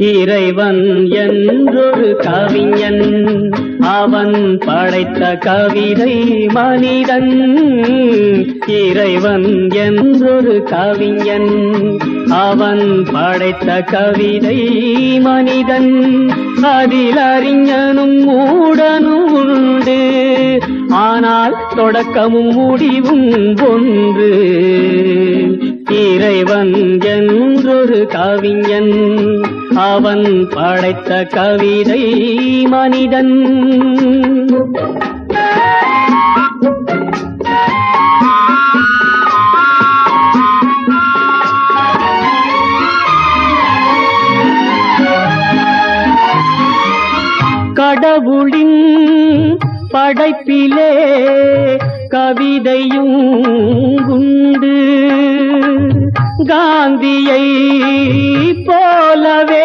இறைவன் என்றொரு கவிஞன், அவன் படைத்த கவிதை மனிதன். இறைவன் என்றொரு கவிஞன், அவன் படைத்த கவிதை மனிதன். அதில் அறிஞனும் மூடனும் உண்டு, ஆனால் தொடக்கமும் முடிவும் ஒன்று. இறைவன் என்றொரு கவிஞன், அவன் படைத்த கவிதை மனிதன். கடவுளின் படைப்பிலே கவிதையும் உண்டு. காந்தியை போலவே